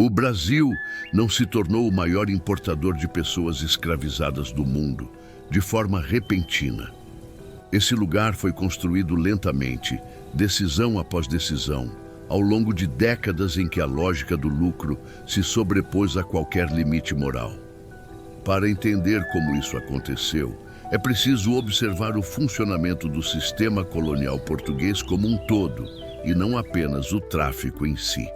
O Brasil não se tornou o maior importador de pessoas escravizadas do mundo, de forma repentina. Esse lugar foi construído lentamente, decisão após decisão, ao longo de décadas em que a lógica do lucro se sobrepôs a qualquer limite moral. Para entender como isso aconteceu, é preciso observar o funcionamento do sistema colonial português como um todo, e não apenas o tráfico em si.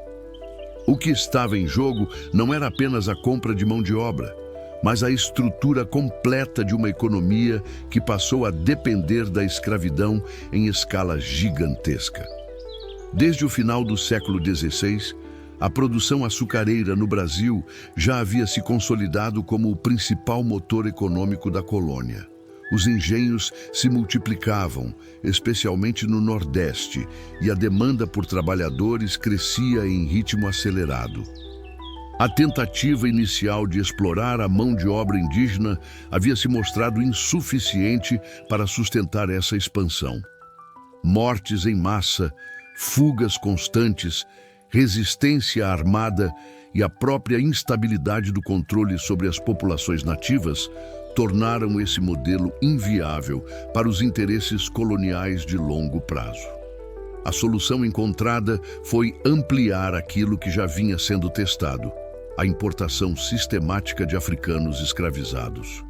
O que estava em jogo não era apenas a compra de mão de obra, mas a estrutura completa de uma economia que passou a depender da escravidão em escala gigantesca. Desde o final do século XVI, a produção açucareira no Brasil já havia se consolidado como o principal motor econômico da colônia. Os engenhos se multiplicavam, especialmente no Nordeste, e a demanda por trabalhadores crescia em ritmo acelerado. A tentativa inicial de explorar a mão de obra indígena havia se mostrado insuficiente para sustentar essa expansão. Mortes em massa, fugas constantes, resistência armada e a própria instabilidade do controle sobre as populações nativas tornaram esse modelo inviável para os interesses coloniais de longo prazo. A solução encontrada foi ampliar aquilo que já vinha sendo testado: a importação sistemática de africanos escravizados.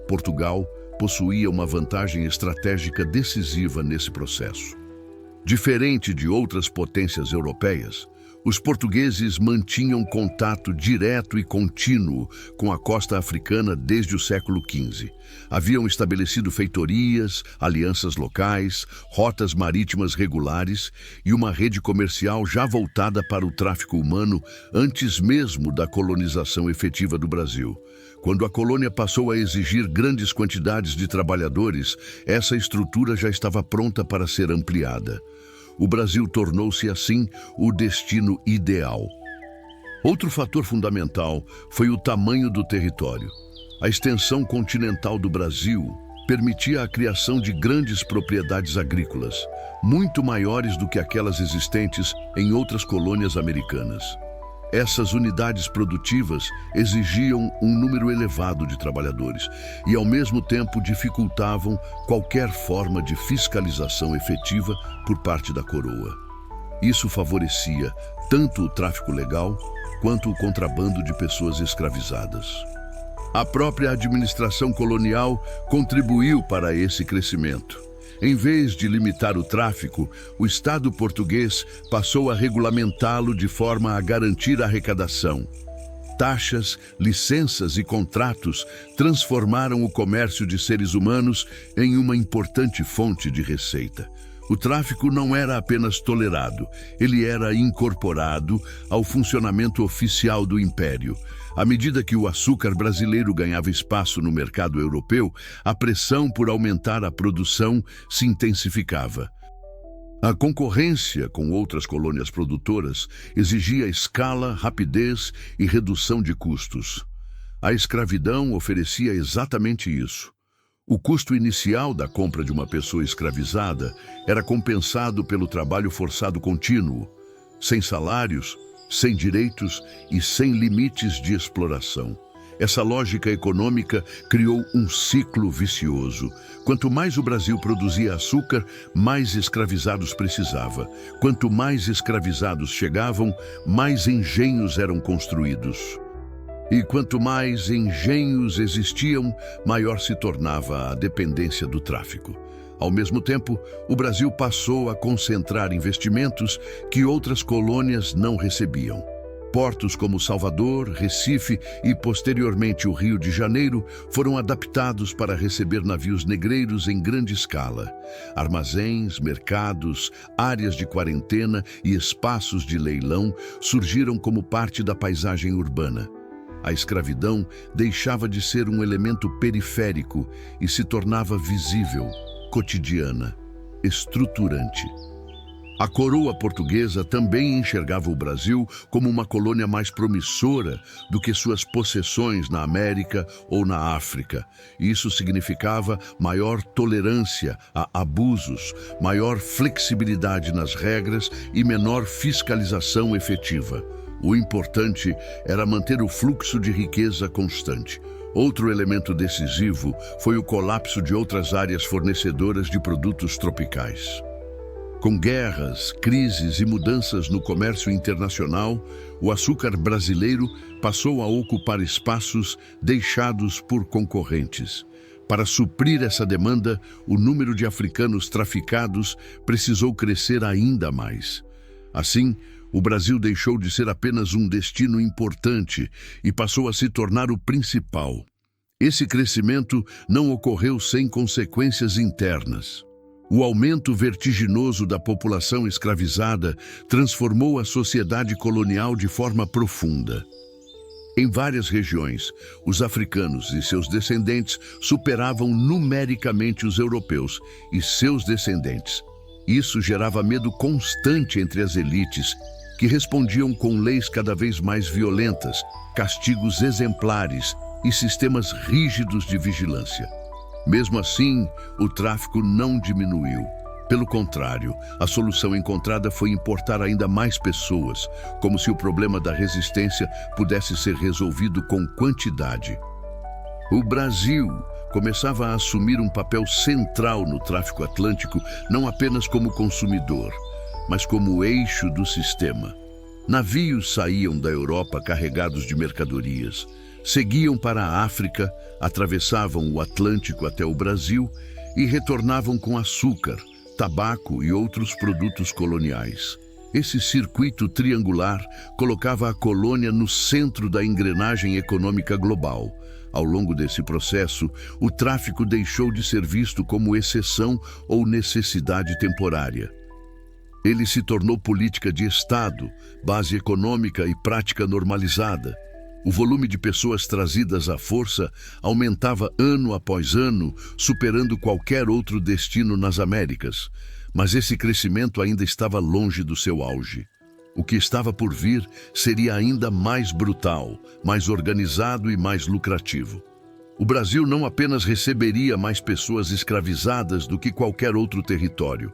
Portugal possuía uma vantagem estratégica decisiva nesse processo. Diferente de outras potências europeias, os portugueses mantinham contato direto e contínuo com a costa africana desde o século XV. Haviam estabelecido feitorias, alianças locais, rotas marítimas regulares e uma rede comercial já voltada para o tráfico humano antes mesmo da colonização efetiva do Brasil. Quando a colônia passou a exigir grandes quantidades de trabalhadores, essa estrutura já estava pronta para ser ampliada. O Brasil tornou-se, assim, o destino ideal. Outro fator fundamental foi o tamanho do território. A extensão continental do Brasil permitia a criação de grandes propriedades agrícolas, muito maiores do que aquelas existentes em outras colônias americanas. Essas unidades produtivas exigiam um número elevado de trabalhadores e, ao mesmo tempo, dificultavam qualquer forma de fiscalização efetiva por parte da coroa. Isso favorecia tanto o tráfico legal quanto o contrabando de pessoas escravizadas. A própria administração colonial contribuiu para esse crescimento. Em vez de limitar o tráfico, o Estado português passou a regulamentá-lo de forma a garantir a arrecadação. Taxas, licenças e contratos transformaram o comércio de seres humanos em uma importante fonte de receita. O tráfico não era apenas tolerado, ele era incorporado ao funcionamento oficial do Império. À medida que o açúcar brasileiro ganhava espaço no mercado europeu, a pressão por aumentar a produção se intensificava. A concorrência com outras colônias produtoras exigia escala, rapidez e redução de custos. A escravidão oferecia exatamente isso. O custo inicial da compra de uma pessoa escravizada era compensado pelo trabalho forçado contínuo, sem salários, sem direitos e sem limites de exploração. Essa lógica econômica criou um ciclo vicioso. Quanto mais o Brasil produzia açúcar, mais escravizados precisava. Quanto mais escravizados chegavam, mais engenhos eram construídos. E quanto mais engenhos existiam, maior se tornava a dependência do tráfico. Ao mesmo tempo, o Brasil passou a concentrar investimentos que outras colônias não recebiam. Portos como Salvador, Recife e, posteriormente, o Rio de Janeiro foram adaptados para receber navios negreiros em grande escala. Armazéns, mercados, áreas de quarentena e espaços de leilão surgiram como parte da paisagem urbana. A escravidão deixava de ser um elemento periférico e se tornava visível, cotidiana, estruturante. A coroa portuguesa também enxergava o Brasil como uma colônia mais promissora do que suas possessões na América ou na África. Isso significava maior tolerância a abusos, maior flexibilidade nas regras e menor fiscalização efetiva. O importante era manter o fluxo de riqueza constante. Outro elemento decisivo foi o colapso de outras áreas fornecedoras de produtos tropicais. Com guerras, crises e mudanças no comércio internacional, o açúcar brasileiro passou a ocupar espaços deixados por concorrentes. Para suprir essa demanda, o número de africanos traficados precisou crescer ainda mais. Assim, o Brasil deixou de ser apenas um destino importante e passou a se tornar o principal. Esse crescimento não ocorreu sem consequências internas. O aumento vertiginoso da população escravizada transformou a sociedade colonial de forma profunda. Em várias regiões, os africanos e seus descendentes superavam numericamente os europeus e seus descendentes. Isso gerava medo constante entre as elites, que respondiam com leis cada vez mais violentas, castigos exemplares e sistemas rígidos de vigilância. Mesmo assim, o tráfico não diminuiu. Pelo contrário, a solução encontrada foi importar ainda mais pessoas, como se o problema da resistência pudesse ser resolvido com quantidade. O Brasil começava a assumir um papel central no tráfico atlântico, não apenas como consumidor, mas como eixo do sistema. Navios saíam da Europa carregados de mercadorias, seguiam para a África, atravessavam o Atlântico até o Brasil e retornavam com açúcar, tabaco e outros produtos coloniais. Esse circuito triangular colocava a colônia no centro da engrenagem econômica global. Ao longo desse processo, o tráfico deixou de ser visto como exceção ou necessidade temporária. Ele se tornou política de Estado, base econômica e prática normalizada. O volume de pessoas trazidas à força aumentava ano após ano, superando qualquer outro destino nas Américas. Mas esse crescimento ainda estava longe do seu auge. O que estava por vir seria ainda mais brutal, mais organizado e mais lucrativo. O Brasil não apenas receberia mais pessoas escravizadas do que qualquer outro território.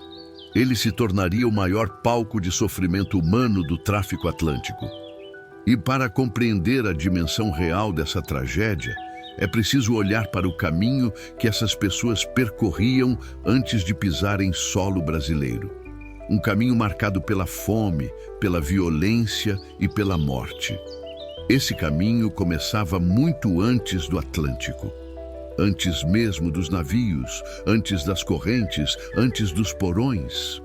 Ele se tornaria o maior palco de sofrimento humano do tráfico atlântico. E para compreender a dimensão real dessa tragédia, é preciso olhar para o caminho que essas pessoas percorriam antes de pisar em solo brasileiro. Um caminho marcado pela fome, pela violência e pela morte. Esse caminho começava muito antes do Atlântico. Antes mesmo dos navios, antes das correntes, antes dos porões.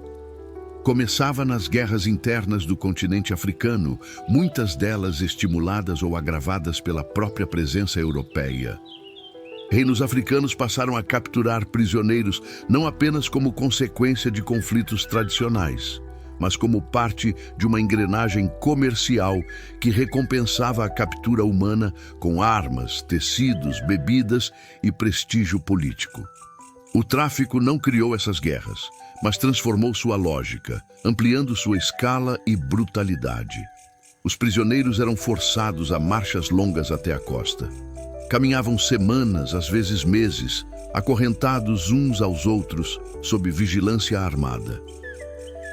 Começava nas guerras internas do continente africano, muitas delas estimuladas ou agravadas pela própria presença europeia. Reinos africanos passaram a capturar prisioneiros não apenas como consequência de conflitos tradicionais, mas como parte de uma engrenagem comercial que recompensava a captura humana com armas, tecidos, bebidas e prestígio político. O tráfico não criou essas guerras, mas transformou sua lógica, ampliando sua escala e brutalidade. Os prisioneiros eram forçados a marchas longas até a costa. Caminhavam semanas, às vezes meses, acorrentados uns aos outros, sob vigilância armada.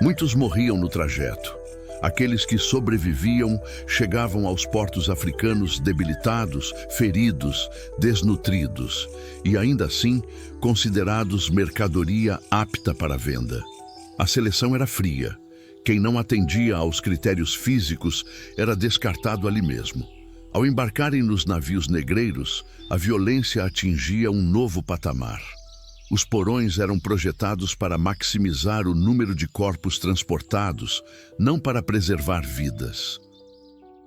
Muitos morriam no trajeto. Aqueles que sobreviviam chegavam aos portos africanos debilitados, feridos, desnutridos e, ainda assim, considerados mercadoria apta para venda. A seleção era fria. Quem não atendia aos critérios físicos era descartado ali mesmo. Ao embarcarem nos navios negreiros, a violência atingia um novo patamar. Os porões eram projetados para maximizar o número de corpos transportados, não para preservar vidas.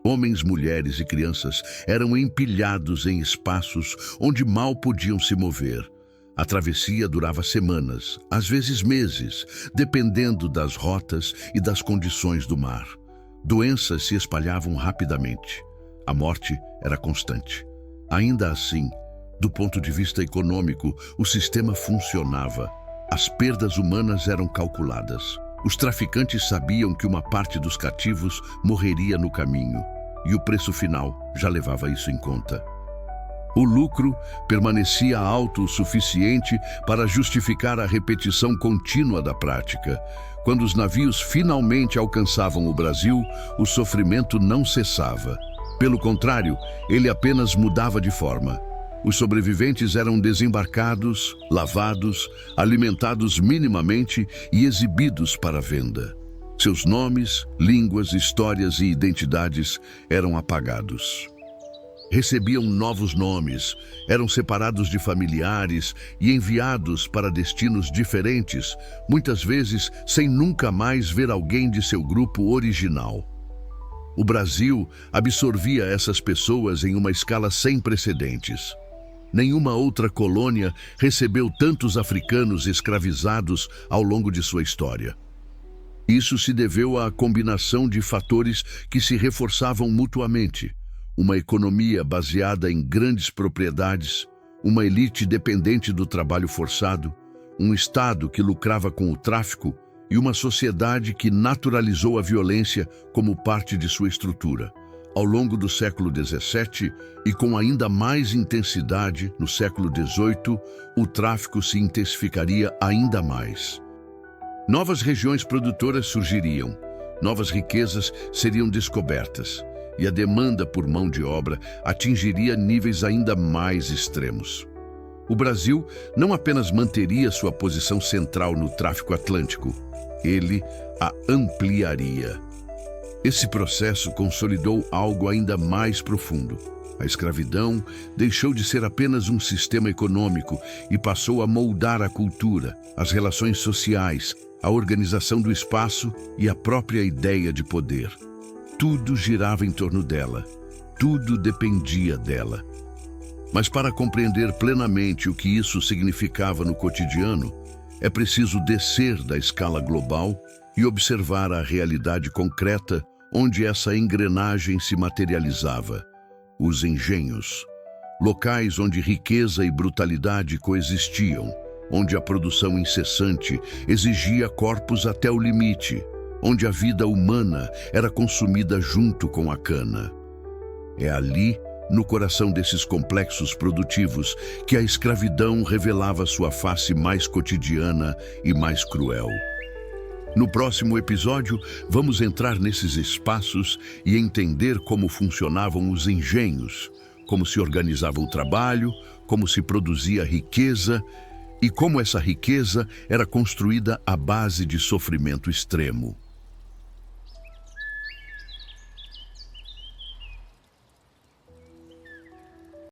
Homens, mulheres e crianças eram empilhados em espaços onde mal podiam se mover. A travessia durava semanas, às vezes meses, dependendo das rotas e das condições do mar. Doenças se espalhavam rapidamente. A morte era constante. Ainda assim, do ponto de vista econômico, o sistema funcionava. As perdas humanas eram calculadas. Os traficantes sabiam que uma parte dos cativos morreria no caminho, e o preço final já levava isso em conta. O lucro permanecia alto o suficiente para justificar a repetição contínua da prática. Quando os navios finalmente alcançavam o Brasil, o sofrimento não cessava. Pelo contrário, ele apenas mudava de forma. Os sobreviventes eram desembarcados, lavados, alimentados minimamente e exibidos para venda. Seus nomes, línguas, histórias e identidades eram apagados. Recebiam novos nomes, eram separados de familiares e enviados para destinos diferentes, muitas vezes sem nunca mais ver alguém de seu grupo original. O Brasil absorvia essas pessoas em uma escala sem precedentes. Nenhuma outra colônia recebeu tantos africanos escravizados ao longo de sua história. Isso se deveu à combinação de fatores que se reforçavam mutuamente: uma economia baseada em grandes propriedades, uma elite dependente do trabalho forçado, um Estado que lucrava com o tráfico e uma sociedade que naturalizou a violência como parte de sua estrutura. Ao longo do século XVII e com ainda mais intensidade no século XVIII, o tráfico se intensificaria ainda mais. Novas regiões produtoras surgiriam, novas riquezas seriam descobertas e a demanda por mão de obra atingiria níveis ainda mais extremos. O Brasil não apenas manteria sua posição central no tráfico atlântico, ele a ampliaria. Esse processo consolidou algo ainda mais profundo. A escravidão deixou de ser apenas um sistema econômico e passou a moldar a cultura, as relações sociais, a organização do espaço e a própria ideia de poder. Tudo girava em torno dela, tudo dependia dela. Mas para compreender plenamente o que isso significava no cotidiano, é preciso descer da escala global e observar a realidade concreta onde essa engrenagem se materializava: os engenhos. Locais onde riqueza e brutalidade coexistiam, onde a produção incessante exigia corpos até o limite, onde a vida humana era consumida junto com a cana. É ali, no coração desses complexos produtivos, que a escravidão revelava sua face mais cotidiana e mais cruel. No próximo episódio, vamos entrar nesses espaços e entender como funcionavam os engenhos, como se organizava o trabalho, como se produzia riqueza e como essa riqueza era construída à base de sofrimento extremo.